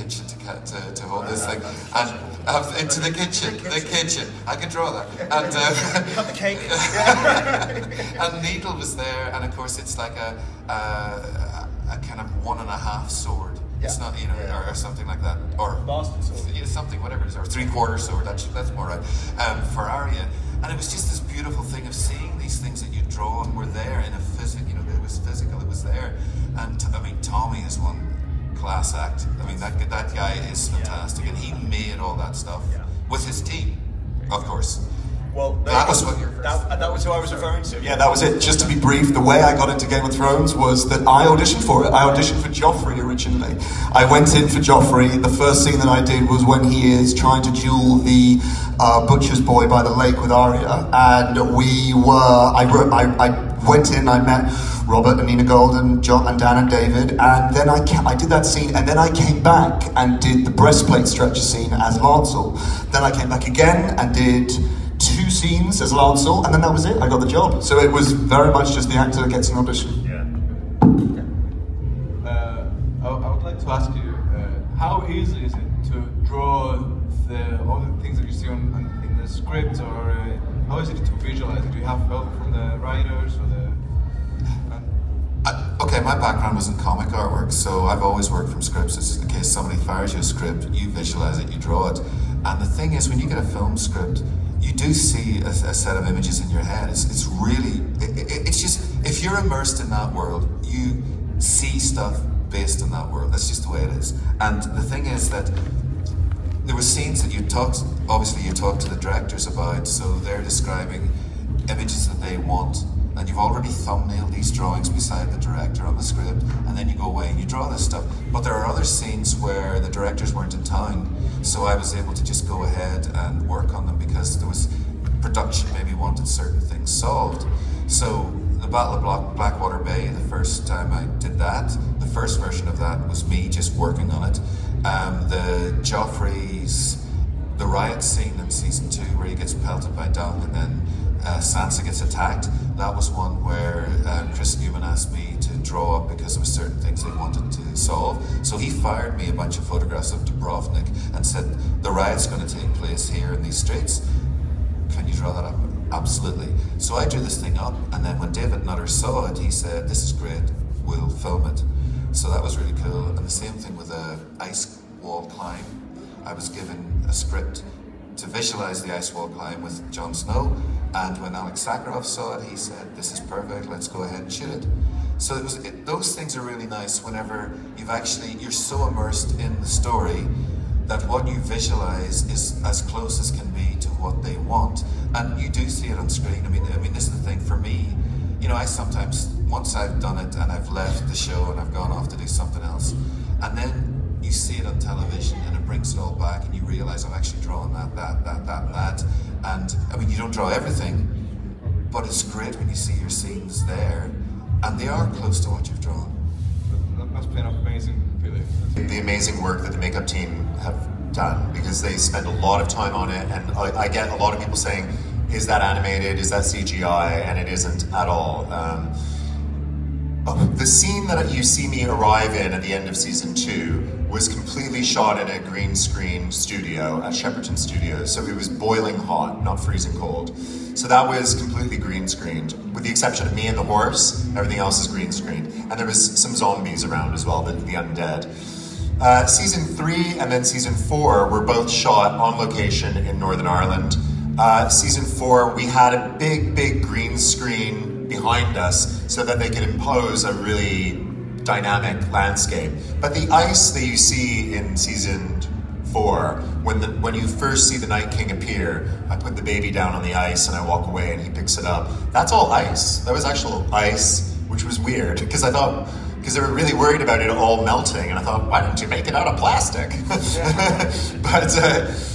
kitchen to hold this thing, and into the kitchen. I can draw that. And cut the cake. And Needle was there, and of course it's like a kind of 1.5 sword. Yeah. It's not, or something like that, or bastard sword. Something, whatever it is, or 3/4 sword. That's more right. For Arya, and it was just this beautiful thing of seeing these things that you draw and were there in a physical. It was physical. It was there, and I mean, Tommy is one class act. I mean, that guy is fantastic, and he made all that stuff with his team, of course. Well, that was what that was who I was referring to. Yeah, that was it. Just to be brief, the way I got into Game of Thrones was that I auditioned for it. I auditioned for Joffrey originally. I went in for Joffrey. The first scene that I did was when he is trying to duel the butcher's boy by the lake with Arya, and I went in. I met Robert and Nina Gold and John and Dan and David, and then I did that scene, and then I came back and did the breastplate stretcher scene as Lancel. Then I came back again and did 2 scenes as Lancel, and then that was it. I got the job. So it was very much just the actor gets an audition. Yeah. I would like to ask you, how easy is it to draw all the things that you see in the script, or how is it to visualize it? Do you have help from the writers or the? Okay, my background was in comic artwork, so I've always worked from scripts. It's just in case somebody fires you a script, you visualize it, you draw it. And the thing is, when you get a film script, you do see a set of images in your head. It's really, it's just, if you're immersed in that world, you see stuff based on that world. That's just the way it is. And the thing is that there were scenes that you talked to the directors about, so they're describing images that they want, and you've already thumbnailed these drawings beside the director on the script, and then you go away and you draw this stuff. But there are other scenes where the directors weren't in town, so I was able to just go ahead and work on them because there was production maybe wanted certain things solved. So the Battle of Blackwater Bay, the first time I did that, the first version of that was me just working on it. The Joffrey's, the riot scene in season 2 where he gets pelted by dung and then Sansa gets attacked, that was one where Chris Newman asked me to draw up because there were certain things they wanted to solve. So he fired me a bunch of photographs of Dubrovnik and said, the riot's going to take place here in these streets. Can you draw that up? Absolutely. So I drew this thing up, and then when David Nutter saw it, he said, this is great, we'll film it. So that was really cool. And the same thing with the ice wall climb. I was given a script to visualize the ice wall climb with Jon Snow, and when Alex Sakharov saw it, he said, this is perfect, let's go ahead and shoot it. So those things are really nice whenever you're so immersed in the story that what you visualize is as close as can be to what they want, and you do see it on screen. I mean, this is the thing for me. I sometimes, once I've done it and I've left the show and I've gone off to do something else, and then you see it on television and it brings it all back and you realize I've actually drawn that. And I mean, you don't draw everything, but it's great when you see your scenes there and they are close to what you've drawn. That must be an amazing feeling. The amazing work that the makeup team have done, because they spend a lot of time on it, and I get a lot of people saying, is that animated, is that CGI, and it isn't at all. The scene that you see me arrive in at the end of season 2 was completely shot in a green screen studio at Shepperton Studios, so it was boiling hot, not freezing cold. So that was completely green screened, with the exception of me and the horse. Everything else is green screened, and there was some zombies around as well, the undead. Season 3 and then season 4 were both shot on location in Northern Ireland. Season 4, we had a big green screen behind us so that they could impose a really dynamic landscape. But the ice that you see in season 4, when you first see the Night King appear, I put the baby down on the ice and I walk away and he picks it up. That's all ice. That was actual ice, which was weird because they were really worried about it all melting, and I thought, why didn't you make it out of plastic? But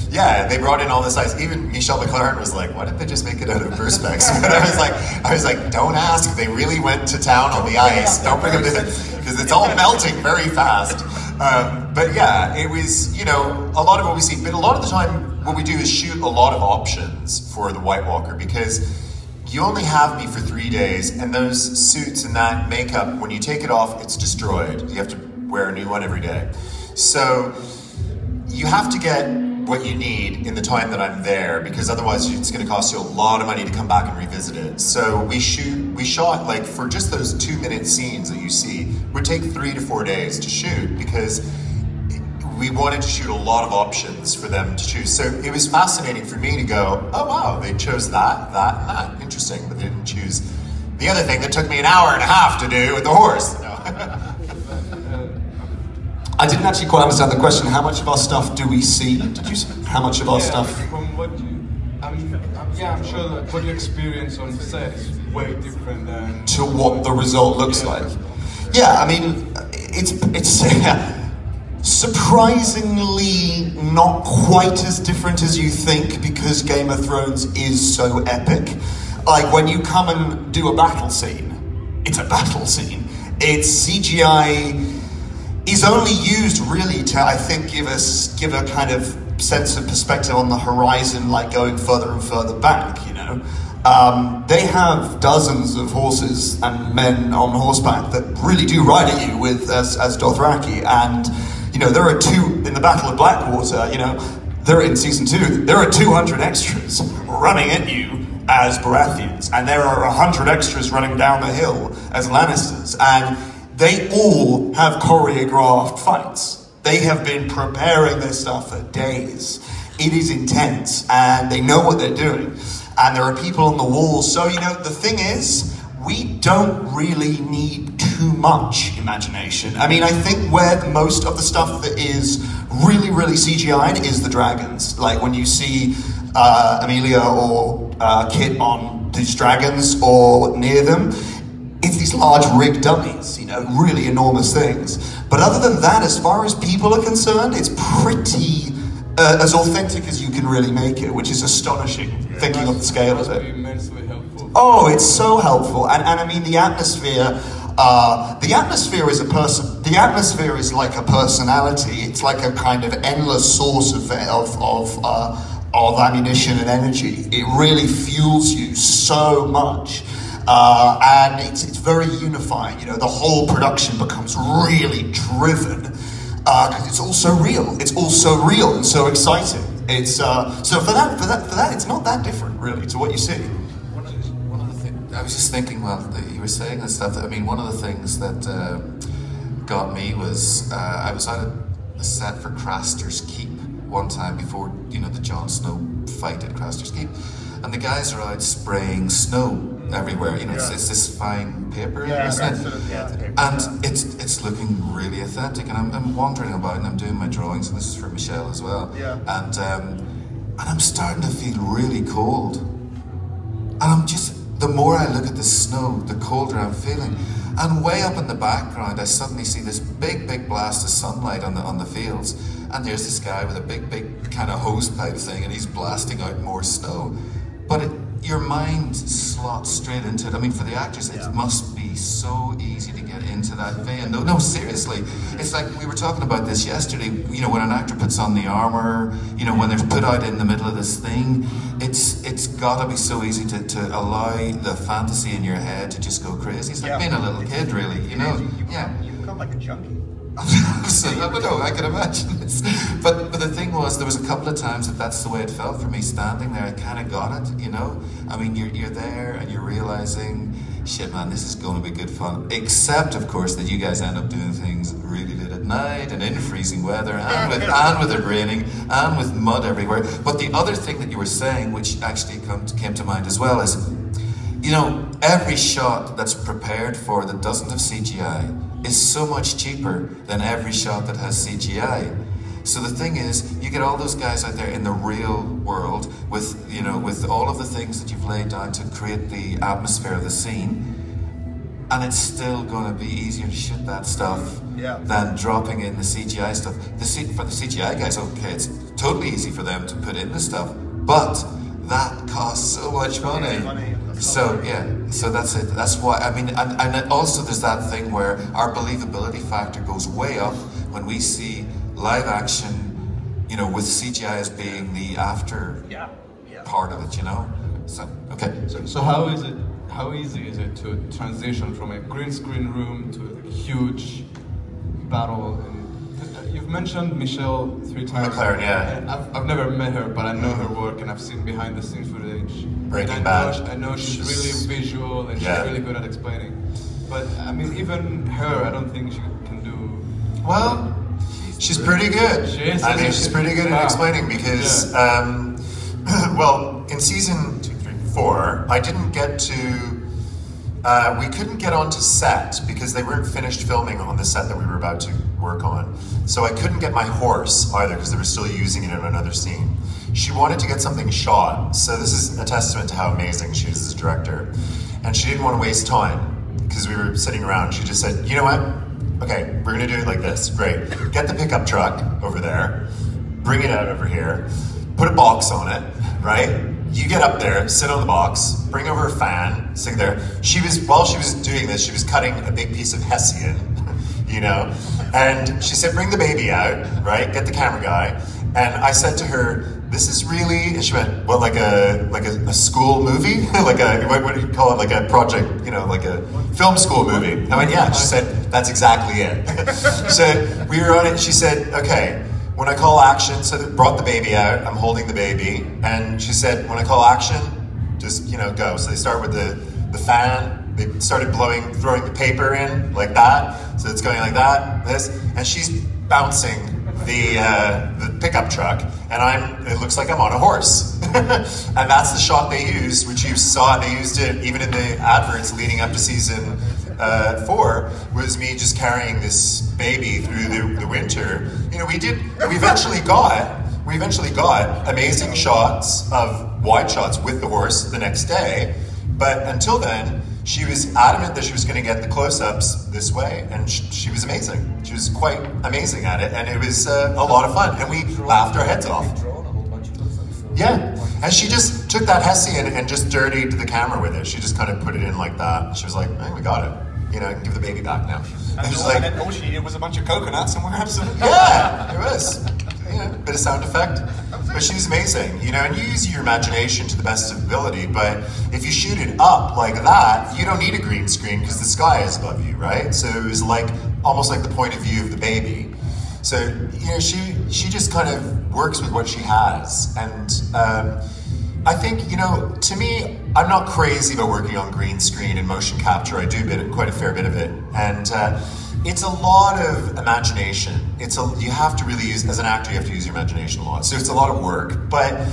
yeah, they brought in all this ice. Even Michelle McLaren was like, why didn't they just make it out of Perspex? But I was like, don't ask. They really went to town on the ice. Don't bring them to because it's all melting very fast. But yeah, it was, a lot of what we see. But a lot of the time, what we do is shoot a lot of options for the White Walker, because you only have me for 3 days, and those suits and that makeup, when you take it off, it's destroyed. You have to wear a new one every day. So you have to get what you need in the time that I'm there, because otherwise it's going to cost you a lot of money to come back and revisit it. So we shot like, for just those 2-minute scenes that you see, would take 3 to 4 days to shoot, because we wanted to shoot a lot of options for them to choose. So it was fascinating for me to go, oh wow, they chose that, and that. Interesting, but they didn't choose the other thing that took me an hour and a half to do with the horse. No. I didn't actually quite understand the question. How much of our stuff do we see? Did you say? How much of our stuff? From what I'm sure that what you experience on set is way different than to what the result looks like. Yeah, I mean, it's surprisingly not quite as different as you think, because Game of Thrones is so epic. Like, when you come and do a battle scene, it's a battle scene. It's CGI is only used really to, I think, give a kind of sense of perspective on the horizon, like going further and further back, you know. They have dozens of horses and men on horseback that really do ride at you with as Dothraki, and you know, there are in the Battle of Blackwater, you know, they're in season 2, there are 200 extras running at you as Baratheons, and there are 100 extras running down the hill as Lannisters, and they all have choreographed fights. They have been preparing this stuff for days. It is intense, and they know what they're doing. And there are people on the walls. So, you know, the thing is, we don't really need too much imagination. I mean, I think where most of the stuff that is really, really CGI'd is the dragons. Like when you see Amelia or Kit on these dragons or near them, it's these large rigged dummies, you know, really enormous things. But other than that, as far as people are concerned, it's pretty as authentic as you can really make it, which is astonishing, thinking of the scale of it. Oh, it's so helpful, and I mean the atmosphere is a person. The atmosphere is like a personality. It's like a kind of endless source of ammunition and energy. It really fuels you so much. And it's very unifying, you know, the whole production becomes really driven, because it's all so real, and so exciting. It's, so for that, it's not that different, really, to what you see. One of the things, I was just thinking, well, you were saying this stuff, I mean, one of the things that got me was, I was out at the set for Craster's Keep one time before, you know, the Jon Snow fight at Craster's Keep, and the guys are out spraying snow everywhere, you know, it's this fine paper, isn't it? And it's looking really authentic, and I'm wandering about and I'm doing my drawings, and this is for Michelle as well, and I'm starting to feel really cold, and I'm just, the more I look at the snow, the colder I'm feeling, and way up in the background I suddenly see this big blast of sunlight on the fields, and there's this guy with a big kind of hose pipe thing, and he's blasting out more snow, but your mind slots straight into it. I mean, for the actors, it must be so easy to get into that vein. No, seriously. It's like, we were talking about this yesterday, you know, when an actor puts on the armor, you know, when they're put out in the middle of this thing, it's gotta be so easy to allow the fantasy in your head to just go crazy. It's like being a little kid, really, you know? You become like a junkie. No, I can imagine this. But the thing was, there was a couple of times that's the way it felt for me standing there. I kind of got it, you know? I mean, you're there and you're realizing, shit man, this is going to be good fun. Except, of course, that you guys end up doing things really late at night and in freezing weather and with it raining and with mud everywhere. But the other thing that you were saying, which actually came to mind as well, is, you know, every shot that's prepared for that doesn't have CGI is so much cheaper than every shot that has CGI. So the thing is, you get all those guys out there in the real world with, you know, with all of the things that you've laid down to create the atmosphere of the scene, and it's still going to be easier to shoot that stuff than dropping in the CGI stuff. For the CGI guys, okay, it's totally easy for them to put in the stuff, but that costs so much money. So so that's it. That's why, I mean, and also there's that thing where our believability factor goes way up when we see live action, you know, with CGI as being the after part of it, you know. So okay. So how easy is it to transition from a green screen room to a huge battle? And You've mentioned Michelle 3 times. McLaren, yeah. And I've never met her, but I know her work and I've seen behind the scenes footage. Breaking And Bad. I know she's really visual and she's really good at explaining. But I mean, even her, I don't think she can do. Well, she's pretty good. She is. I mean, she's pretty good at explaining because, well, in season 2, 3, 4, I didn't get to. We couldn't get onto set because they weren't finished filming on the set that we were about to work on. So I couldn't get my horse either because they were still using it in another scene. She wanted to get something shot, so this is a testament to how amazing she is as a director. And she didn't want to waste time because we were sitting around. She just said, you know what? Okay, we're gonna do it like this. Great. Get the pickup truck over there, bring it out over here, put a box on it, right? You get up there, sit on the box, bring over a fan, sit there. While she was doing this, she was cutting a big piece of Hessian, you know? And she said, bring the baby out, right? Get the camera guy. And I said to her, this is really, and she went, well, like a school movie? Like what do you call it? Like a project, you know, like a film school movie. I went, yeah. She said, that's exactly it. So we were on it, she said, okay, when I call action, so they brought the baby out, I'm holding the baby, and she said, when I call action, just, you know, go. So they start with the fan, they started throwing the paper in, like that, so it's going like that, this, and she's bouncing the pickup truck, and it looks like I'm on a horse. And that's the shot they used, which you saw, they used it even in the adverts leading up to season 4, was me just carrying this baby through the winter. You know, we eventually got amazing shots of wide shots with the horse the next day, but until then, she was adamant that she was going to get the close-ups this way, and she was amazing. She was quite amazing at it, and it was a lot of fun, and we laughed our heads off. Yeah, and she just took that Hessian and just dirtied the camera with it. She just kind of put it in like that. She was like, hey, we got it. You know, give the baby back now. And all she needed was a bunch of coconuts and we're absolutely... Yeah, it was. You know, bit of sound effect. But she's amazing, you know, and you use your imagination to the best of ability, but if you shoot it up like that, you don't need a green screen because the sky is above you, right? So it was like, almost like the point of view of the baby. So, you know, she just kind of works with what she has. And I think, you know, to me, I'm not crazy about working on green screen and motion capture. I do quite a fair bit of it. And it's a lot of imagination. You have to really use, as an actor, you have to use your imagination a lot. So it's a lot of work. But,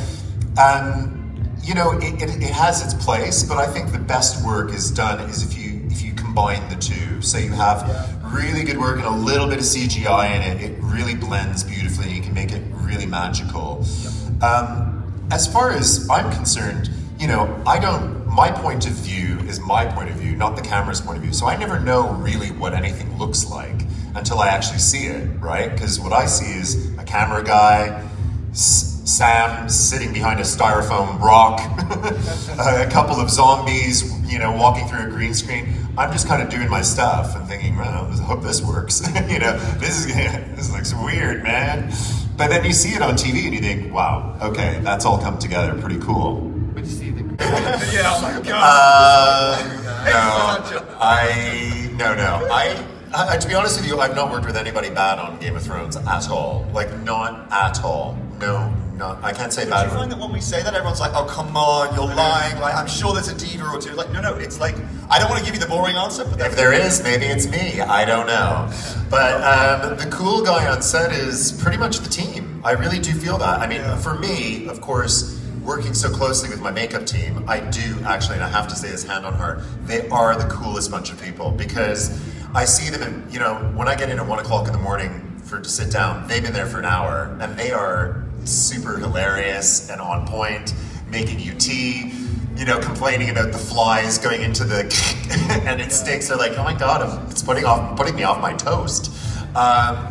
you know, it has its place, but I think the best work is if you combine the two. So you have really good work and a little bit of CGI in it. It really blends beautifully. You can make it really magical. As far as I'm concerned, you know, my point of view is my point of view, not the camera's point of view. So I never know really what anything looks like until I actually see it, right? Because what I see is a camera guy, Sam sitting behind a styrofoam rock, a couple of zombies, you know, walking through a green screen. I'm just kind of doing my stuff and thinking, well, I hope this works. You know, this looks weird, man. But then you see it on TV and you think, wow, okay, that's all come together, pretty cool. But you see the... Yeah, oh my God. No. To be honest with you, I've not worked with anybody bad on Game of Thrones at all. Like, not at all. No, I can't say bad. Do you find that when we say that, everyone's like, oh, come on, you're lying. Like, I'm sure there's a diva or two. Like, no, it's like, I don't want to give you the boring answer, but if there is, maybe it's me. I don't know. But the cool guy on set is pretty much the team. I really do feel that. I mean, for me, of course, working so closely with my makeup team, I do actually, and I have to say this hand on heart, they are the coolest bunch of people because I see them in, you know, when I get in at 1 o'clock in the morning to sit down, they've been there for an hour and they are super hilarious and on point, making you tea, you know, complaining about the flies going into the and it stinks. They're like, oh my God, it's putting me off my toast.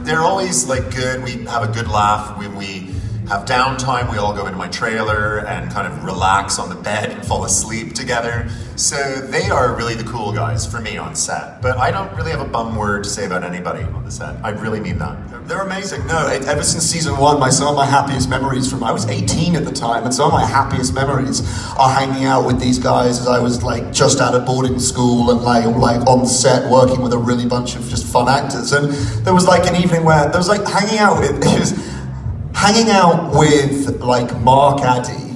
They're always like good. We have a good laugh when we have downtime. We all go into my trailer and kind of relax on the bed and fall asleep together. So they are really the cool guys for me on set. But I don't really have a bum word to say about anybody on the set. I really mean that. They're amazing. No, ever since season 1, some of my happiest memories I was 18 at the time, and some of my happiest memories are hanging out with these guys as I was like just out of boarding school and like on set working with a really bunch of just fun actors. And there was like an evening where there was like hanging out with like Mark Addy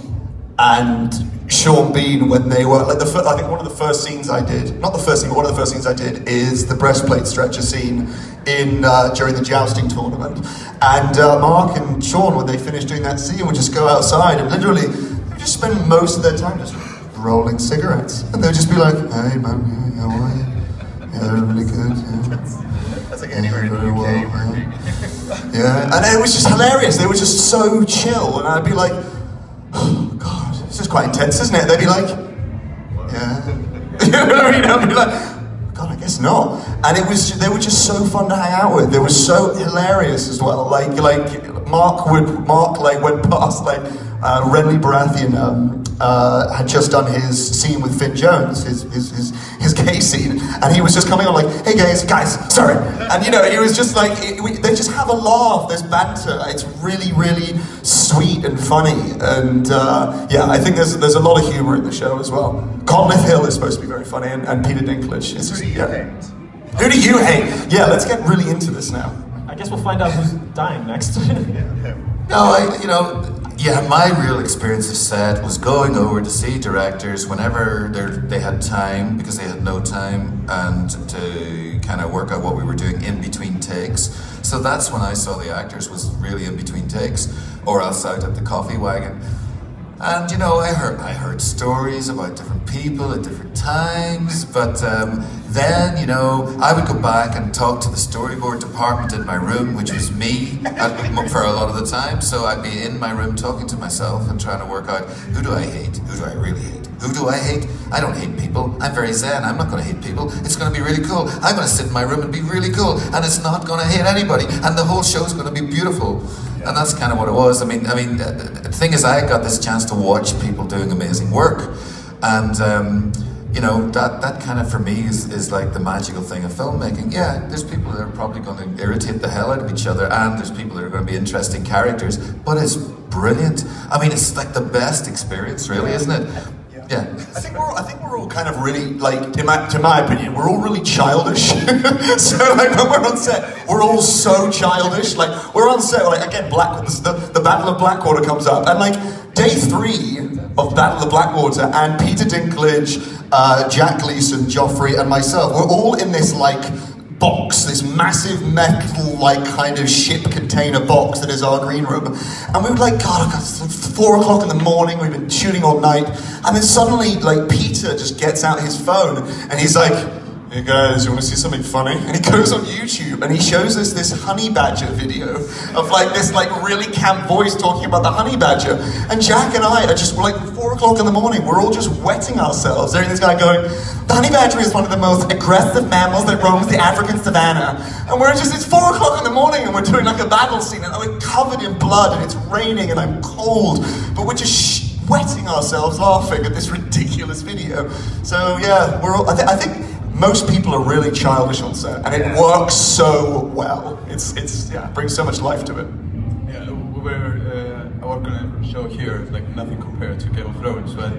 and Sean Bean when they were like I think one of the first scenes I did, not the first scene, but one of the first scenes I did is the breastplate stretcher scene in during the jousting tournament. And Mark and Sean, when they finished doing that scene, would just go outside and literally they would just spend most of their time just rolling cigarettes, and they'd just be like, "Hey man, how are you? Yeah, really good. Yeah. That's like anywhere in the UK. Well, yeah, and it was just hilarious. They were just so chill, and I'd be like, "Oh God, this is quite intense, isn't it?" They'd be like, "Yeah." You know what I mean? I'd be like, God, I guess not. And they were just so fun to hang out with. They were so hilarious as well. Like Mark like went past like Renly Baratheon had just done his scene with Finn Jones, his gay scene, and he was just coming on like, "Hey guys, sorry," and you know, he was just like, they just have a laugh. There's banter. It's really, really sweet and funny, and yeah, I think there's a lot of humor in the show as well. Conleth Hill is supposed to be very funny, and Peter Dinklage. It's just, Who do you hate? Yeah, let's get really into this now. I guess we'll find out who's dying next. No, my real experience of set was going over to see directors whenever they had time, because they had no time, and to kind of work out what we were doing in between takes. So that's when I saw the actors, was really in between takes, or else out at the coffee wagon. And you know, I heard stories about different people at different times, but then, you know, I would go back and talk to the storyboard department in my room, which was me for a lot of the time. So I'd be in my room talking to myself and trying to work out, who do I hate? Who do I really hate? Who do I hate? I don't hate people. I'm very zen. I'm not going to hate people. It's going to be really cool. I'm going to sit in my room and be really cool, and it's not going to hate anybody, and the whole show's going to be beautiful. And that's kind of what it was. I mean, the thing is, I got this chance to watch people doing amazing work, and you know, that kind of for me is like the magical thing of filmmaking. Yeah, there's people that are probably going to irritate the hell out of each other, and there's people that are going to be interesting characters, but it's brilliant. I mean, it's like the best experience, really, isn't it? Yeah. I think we're all kind of really, like, to my opinion, we're all really childish. So like when we're on set, we're all so childish. Like we're on set, like again, the Battle of Blackwater comes up, and like day 3 of Battle of Blackwater, and Peter Dinklage, Jack Gleason, Joffrey, and myself, we're all in this like box, this massive metal like kind of ship container box that is our green room, and we were like, God, it's 4 o'clock in the morning, we've been shooting all night, and then suddenly like Peter just gets out his phone and he's like, "Hey guys, you want to see something funny?" And he goes on YouTube and he shows us this honey badger video of like this like really camp voice talking about the honey badger, and Jack and I are just, we're like 4 o'clock in the morning, we're all just wetting ourselves hearing this guy going, "The honey badger is one of the most aggressive mammals that roams the African savannah," and we're just, it's 4 o'clock in the morning and we're doing like a battle scene and we're covered in blood and it's raining and I'm cold, but we're just wetting ourselves laughing at this ridiculous video. So yeah, we're all, I think most people are really childish on set, and it works so well. It's yeah, it brings so much life to it. Yeah, we're working on a show here, like nothing compared to Game of Thrones, but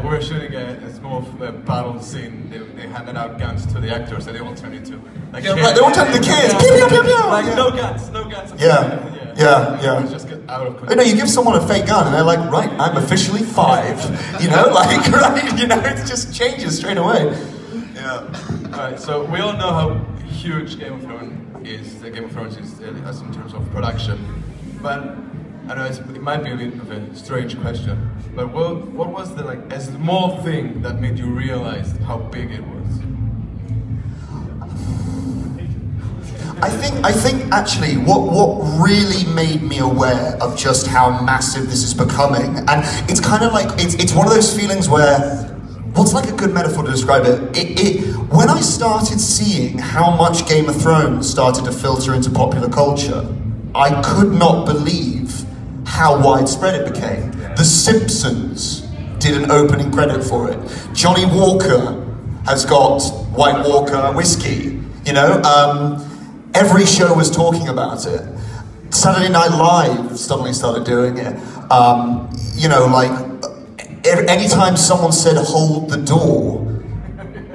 we're shooting a small battle scene. They handed out guns to the actors, and they all turned into like Yeah, right, they all turned into kids. Pew, pew, pew, pew. Like no guns. Yeah. Just get out of control. But no, you give someone a fake gun, and they're like, right, I'm officially 5. You know, like, right, you know, it just changes straight away. Yeah. Alright, so we all know how huge Game of Thrones is. Game of Thrones is as in terms of production, but I know it might be a bit of a strange question. But what was the like a small thing that made you realize how big it was? I think actually what really made me aware of just how massive this is becoming, and it's kind of like it's one of those feelings where, what's like a good metaphor to describe it? When I started seeing how much Game of Thrones started to filter into popular culture, I could not believe how widespread it became. The Simpsons did an opening credit for it. Johnny Walker has got White Walker whiskey, you know? Every show was talking about it. Saturday Night Live suddenly started doing it. You know, like, anytime someone said, "Hold the door,"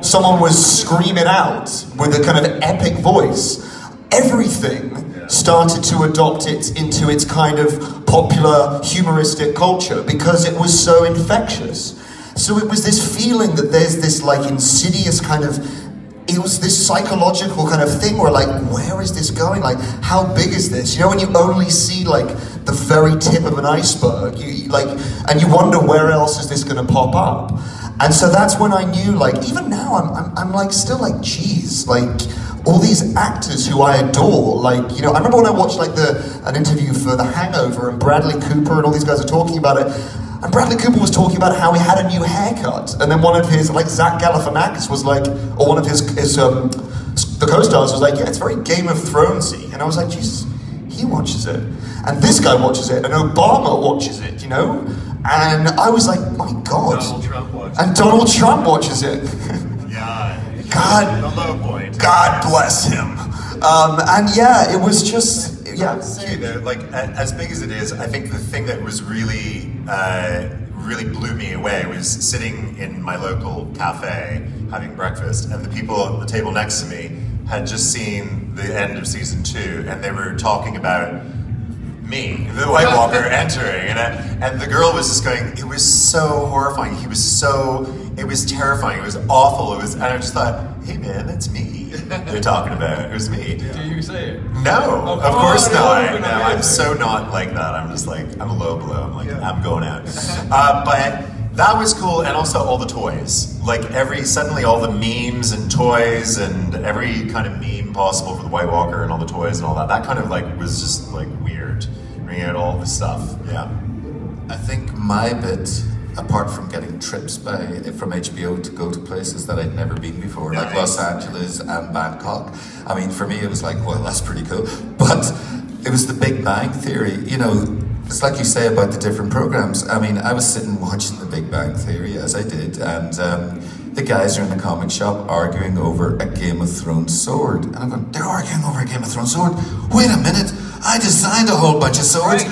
someone was screaming out with a kind of epic voice. Everything started to adopt it into its kind of popular humoristic culture because it was so infectious. So it was this feeling that there's this like insidious kind of, it was this psychological kind of thing where like, where is this going? Like, how big is this? You know, when you only see like the very tip of an iceberg, and you wonder where else is this going to pop up? And so that's when I knew, like, even now I'm like still like, geez, like all these actors who I adore, like, you know, I remember when I watched like an interview for The Hangover and Bradley Cooper and all these guys are talking about it. And Bradley Cooper was talking about how he had a new haircut, and then one of his, like Zach Galifianakis was like, or one of his the co-stars was like, yeah, it's very Game of Thronesy, and I was like, Jesus, he watches it, and this guy watches it, and Obama watches it, you know, and I was like, my God, Donald Trump watches and Donald Trump watches it. Yeah. God, The low point. God bless him, and yeah, it was just. Yeah. I would say that, like, as big as it is, I think the thing that was really blew me away was sitting in my local cafe having breakfast, and the people at the table next to me had just seen the end of season 2, and they were talking about me, the White Walker, entering, and the girl was just going, it was so horrifying. It was terrifying. It was awful. And I just thought, hey man, that's me. They're talking about it. It was me. Do you say it? No, Oh, of course no, not. no, No, I'm so not like that. I'm just like, I'm a low blow. I'm like, I'm going out. But that was cool, and also all the toys. Like suddenly all the memes and toys and every kind of meme possible for the White Walker and all the toys and all that. That kind of like was just like weird. Bringing out all this stuff. Yeah. I think my bit, apart from getting trips from HBO to go to places that I'd never been before, like Los Angeles and Bangkok. I mean, for me, it was like, well, that's pretty cool. But it was the Big Bang Theory. You know, it's like you say about the different programs. I mean, I was sitting watching the Big Bang Theory, as I did, and the guys are in the comic shop arguing over a Game of Thrones sword. And I'm going, they're arguing over a Game of Thrones sword? Wait a minute, I designed a whole bunch of swords.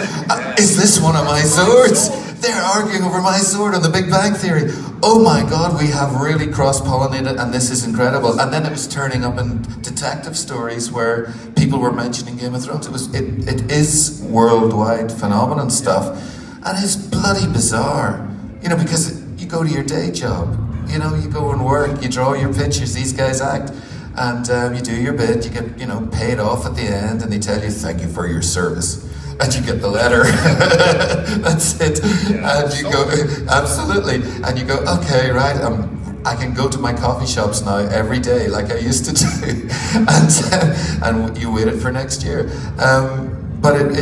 Is this one of my swords? They're arguing over my sword on the Big Bang Theory. Oh my God, we have really cross-pollinated, and this is incredible. And then it was turning up in detective stories where people were mentioning Game of Thrones. It is worldwide phenomenon stuff, and it's bloody bizarre. You know, because you go to your day job, you know, you go and work, you draw your pictures, these guys act, and you do your bit, you get, you know, paid off at the end, and they tell you, thank you for your service. And you get the letter. That's it. Yeah, and you go, absolutely. And you go, okay, right, I can go to my coffee shops now every day like I used to do. and you wait it for next year. But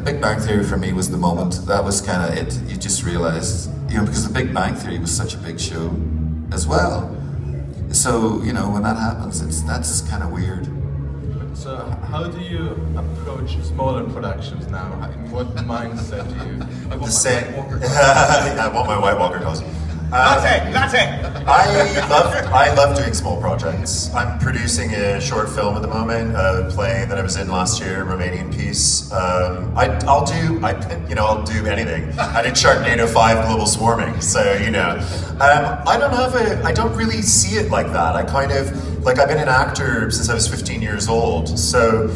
Big Bang Theory for me was the moment. That was kind of it. You just realized, you know, because the Big Bang Theory was such a big show as well. So, you know, when that happens, that's kind of weird. So how do you approach smaller productions now? In what mindset do you? I want my White Walker costume. Latte! I love doing small projects. I'm producing a short film at the moment, a play that I was in last year, a Romanian piece. I'll do anything. I did Sharknado 5 Global Swarming, so you know. I don't really see it like that. I kind of, like, I've been an actor since I was 15 years old, so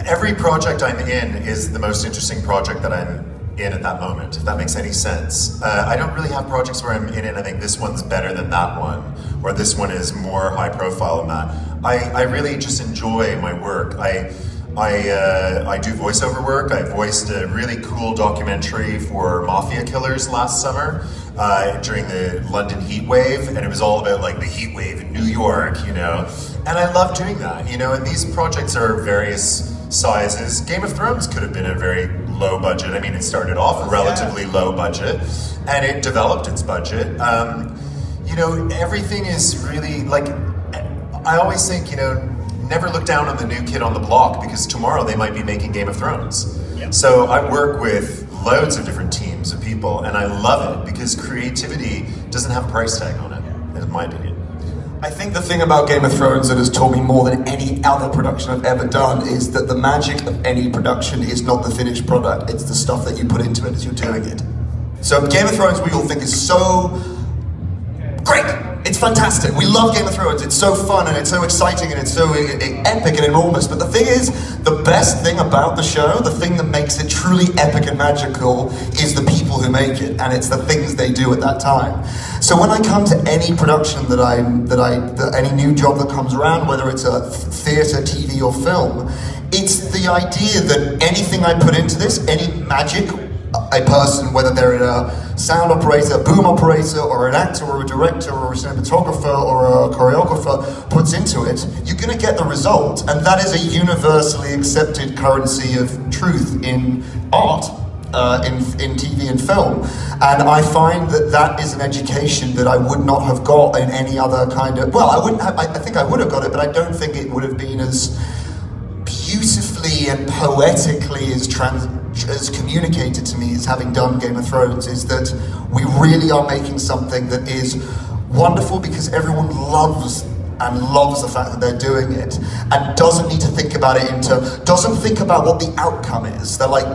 every project I'm in is the most interesting project that I'm in at that moment, if that makes any sense. I don't really have projects where I'm in it and I think this one's better than that one, or this one is more high profile than that. I really just enjoy my work. I do voiceover work. I voiced a really cool documentary for mafia killers last summer during the London heat wave, and it was all about like the heat wave in New York, you know. And I love doing that, you know, and these projects are various sizes. Game of Thrones could have been a very low budget. I mean, it started off relatively low budget, and it developed its budget. You know, everything is really, like, I always think, you know, never look down on the new kid on the block, because tomorrow they might be making Game of Thrones. So I work with loads of different teams of people, and I love it because creativity doesn't have a price tag on it, in my opinion. I think the thing about Game of Thrones that has taught me more than any other production I've ever done is that the magic of any production is not the finished product, it's the stuff that you put into it as you're doing it. So Game of Thrones we all think is so great! It's fantastic. We love Game of Thrones. It's so fun and it's so exciting and it's so epic and enormous. But the thing is, the best thing about the show, the thing that makes it truly epic and magical is the people who make it, and it's the things they do at that time. So when I come to any production any new job that comes around, whether it's a theatre, TV or film, it's the idea that anything I put into this, any magic a person, whether they're a sound operator, a boom operator, or an actor, or a director, or a cinematographer, or a choreographer puts into it, you're going to get the result. And that is a universally accepted currency of truth in art, in TV and film. And I find that that is an education that I would not have got in any other kind of... Well, I think I would have got it, but I don't think it would have been as beautifully and poetically as communicated to me as having done Game of Thrones, is that we really are making something that is wonderful because everyone loves the fact that they're doing it and doesn't need to think about it doesn't think about what the outcome is. They're like,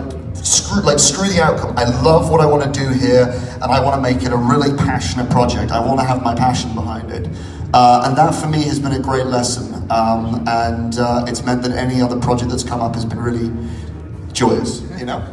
screw the outcome. I love what I want to do here and I want to make it a really passionate project. I want to have my passion behind it. And that for me has been a great lesson. And it's meant that any other project that's come up has been really joyous, you know?